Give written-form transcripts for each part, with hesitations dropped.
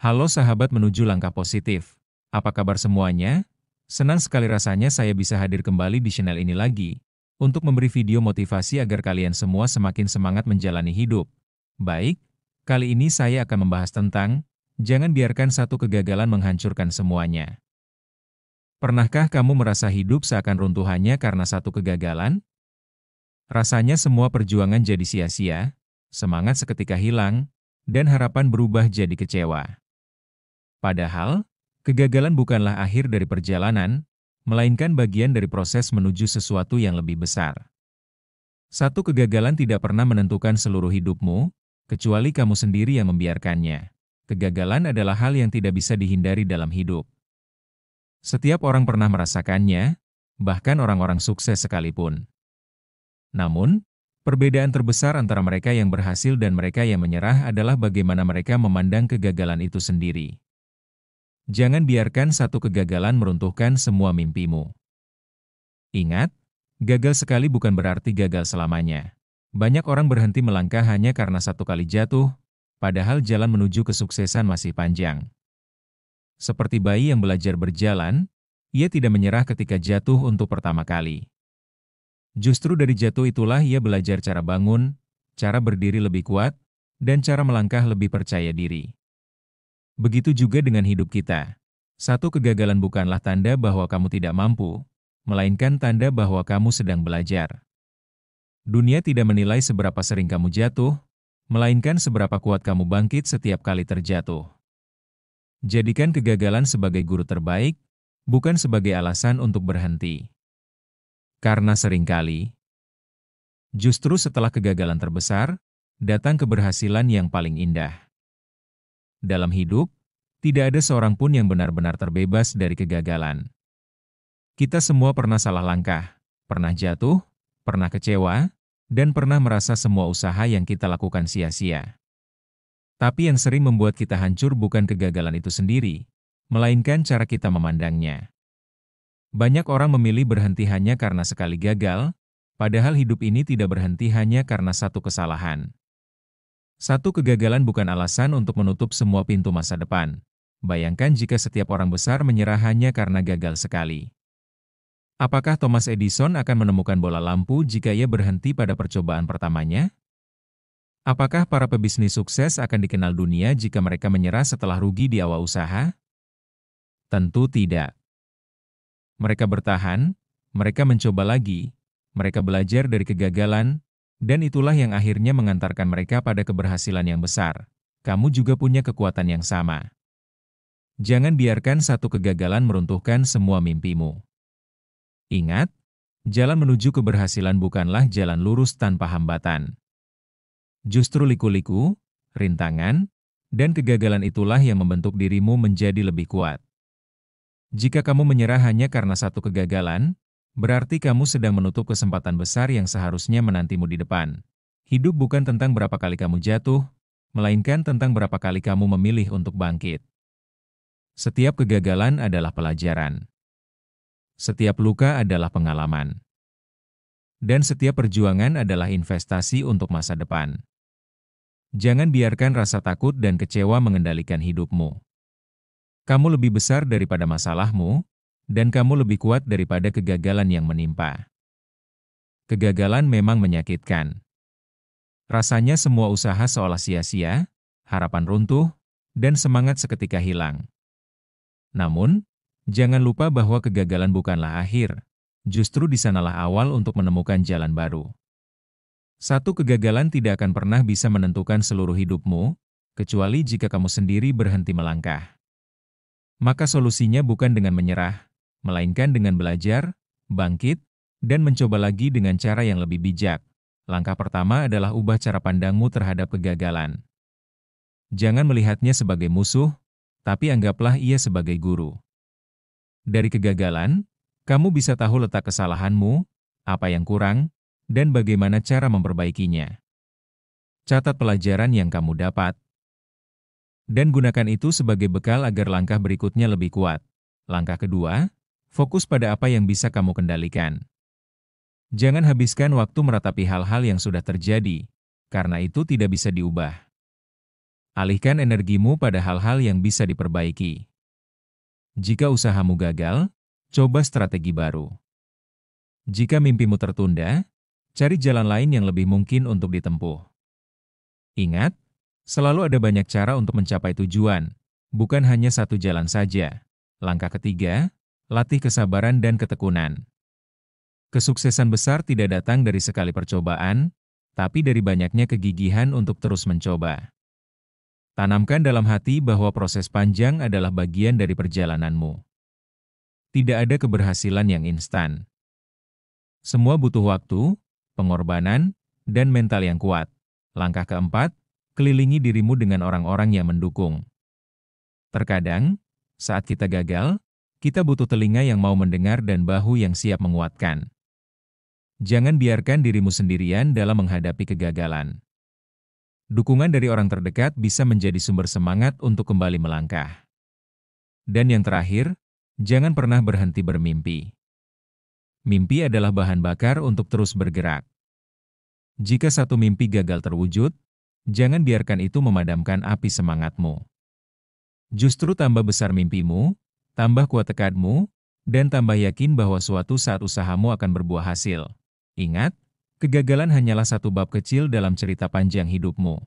Halo sahabat menuju langkah positif. Apa kabar semuanya? Senang sekali rasanya saya bisa hadir kembali di channel ini lagi, untuk memberi video motivasi agar kalian semua semakin semangat menjalani hidup. Baik, kali ini saya akan membahas tentang, jangan biarkan satu kegagalan menghancurkan semuanya. Pernahkah kamu merasa hidup seakan runtuh hanya karena satu kegagalan? Rasanya semua perjuangan jadi sia-sia, semangat seketika hilang, dan harapan berubah jadi kecewa. Padahal, kegagalan bukanlah akhir dari perjalanan, melainkan bagian dari proses menuju sesuatu yang lebih besar. Satu kegagalan tidak pernah menentukan seluruh hidupmu, kecuali kamu sendiri yang membiarkannya. Kegagalan adalah hal yang tidak bisa dihindari dalam hidup. Setiap orang pernah merasakannya, bahkan orang-orang sukses sekalipun. Namun, perbedaan terbesar antara mereka yang berhasil dan mereka yang menyerah adalah bagaimana mereka memandang kegagalan itu sendiri. Jangan biarkan satu kegagalan meruntuhkan semua mimpimu. Ingat, gagal sekali bukan berarti gagal selamanya. Banyak orang berhenti melangkah hanya karena satu kali jatuh, padahal jalan menuju kesuksesan masih panjang. Seperti bayi yang belajar berjalan, ia tidak menyerah ketika jatuh untuk pertama kali. Justru dari jatuh itulah ia belajar cara bangun, cara berdiri lebih kuat, dan cara melangkah lebih percaya diri. Begitu juga dengan hidup kita. Satu kegagalan bukanlah tanda bahwa kamu tidak mampu, melainkan tanda bahwa kamu sedang belajar. Dunia tidak menilai seberapa sering kamu jatuh, melainkan seberapa kuat kamu bangkit setiap kali terjatuh. Jadikan kegagalan sebagai guru terbaik, bukan sebagai alasan untuk berhenti. Karena seringkali, justru setelah kegagalan terbesar, datang keberhasilan yang paling indah. Dalam hidup, tidak ada seorang pun yang benar-benar terbebas dari kegagalan. Kita semua pernah salah langkah, pernah jatuh, pernah kecewa, dan pernah merasa semua usaha yang kita lakukan sia-sia. Tapi yang sering membuat kita hancur bukan kegagalan itu sendiri, melainkan cara kita memandangnya. Banyak orang memilih berhenti hanya karena sekali gagal, padahal hidup ini tidak berhenti hanya karena satu kesalahan. Satu kegagalan bukan alasan untuk menutup semua pintu masa depan. Bayangkan jika setiap orang besar menyerah hanya karena gagal sekali. Apakah Thomas Edison akan menemukan bola lampu jika ia berhenti pada percobaan pertamanya? Apakah para pebisnis sukses akan dikenal dunia jika mereka menyerah setelah rugi di awal usaha? Tentu tidak. Mereka bertahan, mereka mencoba lagi, mereka belajar dari kegagalan, dan itulah yang akhirnya mengantarkan mereka pada keberhasilan yang besar. Kamu juga punya kekuatan yang sama. Jangan biarkan satu kegagalan meruntuhkan semua mimpimu. Ingat, jalan menuju keberhasilan bukanlah jalan lurus tanpa hambatan. Justru liku-liku, rintangan, dan kegagalan itulah yang membentuk dirimu menjadi lebih kuat. Jika kamu menyerah hanya karena satu kegagalan, berarti kamu sedang menutup kesempatan besar yang seharusnya menantimu di depan. Hidup bukan tentang berapa kali kamu jatuh, melainkan tentang berapa kali kamu memilih untuk bangkit. Setiap kegagalan adalah pelajaran. Setiap luka adalah pengalaman. Dan setiap perjuangan adalah investasi untuk masa depan. Jangan biarkan rasa takut dan kecewa mengendalikan hidupmu. Kamu lebih besar daripada masalahmu, dan kamu lebih kuat daripada kegagalan yang menimpa. Kegagalan memang menyakitkan. Rasanya semua usaha seolah sia-sia, harapan runtuh, dan semangat seketika hilang. Namun, jangan lupa bahwa kegagalan bukanlah akhir, justru di sanalah awal untuk menemukan jalan baru. Satu kegagalan tidak akan pernah bisa menentukan seluruh hidupmu, kecuali jika kamu sendiri berhenti melangkah. Maka solusinya bukan dengan menyerah, melainkan dengan belajar, bangkit, dan mencoba lagi dengan cara yang lebih bijak. Langkah pertama adalah ubah cara pandangmu terhadap kegagalan. Jangan melihatnya sebagai musuh, tapi anggaplah ia sebagai guru. Dari kegagalan, kamu bisa tahu letak kesalahanmu, apa yang kurang, dan bagaimana cara memperbaikinya. Catat pelajaran yang kamu dapat, dan gunakan itu sebagai bekal agar langkah berikutnya lebih kuat. Langkah kedua, fokus pada apa yang bisa kamu kendalikan. Jangan habiskan waktu meratapi hal-hal yang sudah terjadi, karena itu tidak bisa diubah. Alihkan energimu pada hal-hal yang bisa diperbaiki. Jika usahamu gagal, coba strategi baru. Jika mimpimu tertunda, cari jalan lain yang lebih mungkin untuk ditempuh. Ingat, selalu ada banyak cara untuk mencapai tujuan, bukan hanya satu jalan saja. Langkah ketiga, latih kesabaran dan ketekunan. Kesuksesan besar tidak datang dari sekali percobaan, tapi dari banyaknya kegigihan untuk terus mencoba. Tanamkan dalam hati bahwa proses panjang adalah bagian dari perjalananmu. Tidak ada keberhasilan yang instan. Semua butuh waktu, pengorbanan, dan mental yang kuat. Langkah keempat, kelilingi dirimu dengan orang-orang yang mendukung. Terkadang, saat kita gagal, kita butuh telinga yang mau mendengar dan bahu yang siap menguatkan. Jangan biarkan dirimu sendirian dalam menghadapi kegagalan. Dukungan dari orang terdekat bisa menjadi sumber semangat untuk kembali melangkah. Dan yang terakhir, jangan pernah berhenti bermimpi. Mimpi adalah bahan bakar untuk terus bergerak. Jika satu mimpi gagal terwujud, jangan biarkan itu memadamkan api semangatmu. Justru tambah besar mimpimu, tambah kuat tekadmu, dan tambah yakin bahwa suatu saat usahamu akan berbuah hasil. Ingat, kegagalan hanyalah satu bab kecil dalam cerita panjang hidupmu.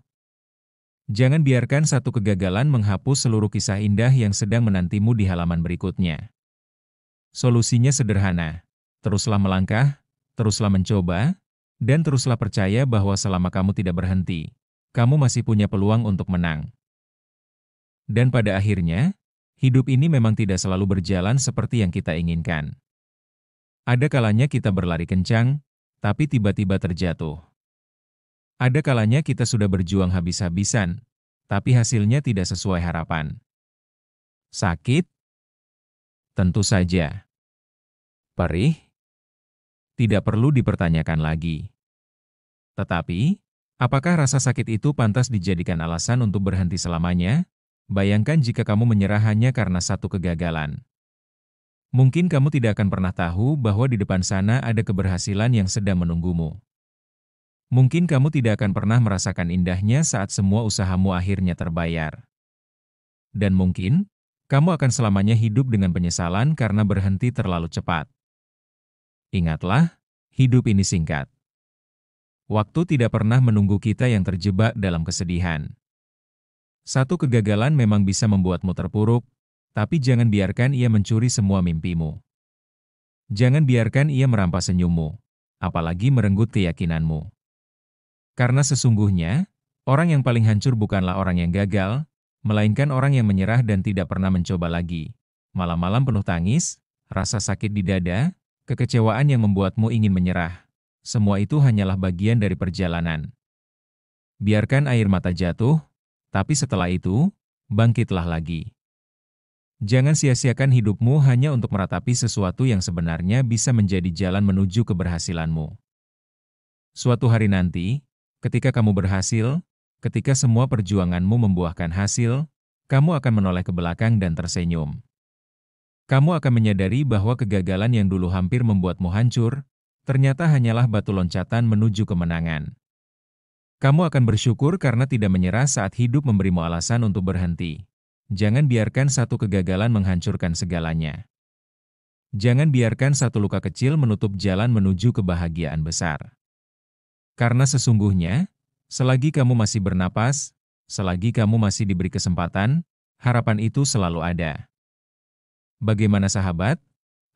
Jangan biarkan satu kegagalan menghapus seluruh kisah indah yang sedang menantimu di halaman berikutnya. Solusinya sederhana. Teruslah melangkah, teruslah mencoba, dan teruslah percaya bahwa selama kamu tidak berhenti, kamu masih punya peluang untuk menang. Dan pada akhirnya, hidup ini memang tidak selalu berjalan seperti yang kita inginkan. Ada kalanya kita berlari kencang, tapi tiba-tiba terjatuh. Ada kalanya kita sudah berjuang habis-habisan, tapi hasilnya tidak sesuai harapan. Sakit? Tentu saja. Perih? Tidak perlu dipertanyakan lagi. Tetapi, apakah rasa sakit itu pantas dijadikan alasan untuk berhenti selamanya? Bayangkan jika kamu menyerah hanya karena satu kegagalan. Mungkin kamu tidak akan pernah tahu bahwa di depan sana ada keberhasilan yang sedang menunggumu. Mungkin kamu tidak akan pernah merasakan indahnya saat semua usahamu akhirnya terbayar. Dan mungkin, kamu akan selamanya hidup dengan penyesalan karena berhenti terlalu cepat. Ingatlah, hidup ini singkat. Waktu tidak pernah menunggu kita yang terjebak dalam kesedihan. Satu kegagalan memang bisa membuatmu terpuruk, tapi jangan biarkan ia mencuri semua mimpimu. Jangan biarkan ia merampas senyummu, apalagi merenggut keyakinanmu. Karena sesungguhnya, orang yang paling hancur bukanlah orang yang gagal, melainkan orang yang menyerah dan tidak pernah mencoba lagi. Malam-malam penuh tangis, rasa sakit di dada, kekecewaan yang membuatmu ingin menyerah. Semua itu hanyalah bagian dari perjalanan. Biarkan air mata jatuh, tapi setelah itu, bangkitlah lagi. Jangan sia-siakan hidupmu hanya untuk meratapi sesuatu yang sebenarnya bisa menjadi jalan menuju keberhasilanmu. Suatu hari nanti, ketika kamu berhasil, ketika semua perjuanganmu membuahkan hasil, kamu akan menoleh ke belakang dan tersenyum. Kamu akan menyadari bahwa kegagalan yang dulu hampir membuatmu hancur, ternyata hanyalah batu loncatan menuju kemenangan. Kamu akan bersyukur karena tidak menyerah saat hidup memberimu alasan untuk berhenti. Jangan biarkan satu kegagalan menghancurkan segalanya. Jangan biarkan satu luka kecil menutup jalan menuju kebahagiaan besar. Karena sesungguhnya, selagi kamu masih bernapas, selagi kamu masih diberi kesempatan, harapan itu selalu ada. Bagaimana sahabat?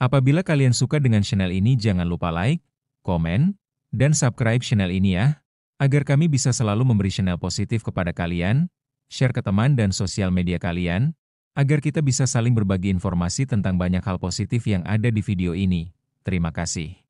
Apabila kalian suka dengan channel ini jangan lupa like, komen, dan subscribe channel ini ya, agar kami bisa selalu memberi channel positif kepada kalian, share ke teman dan sosial media kalian, agar kita bisa saling berbagi informasi tentang banyak hal positif yang ada di video ini. Terima kasih.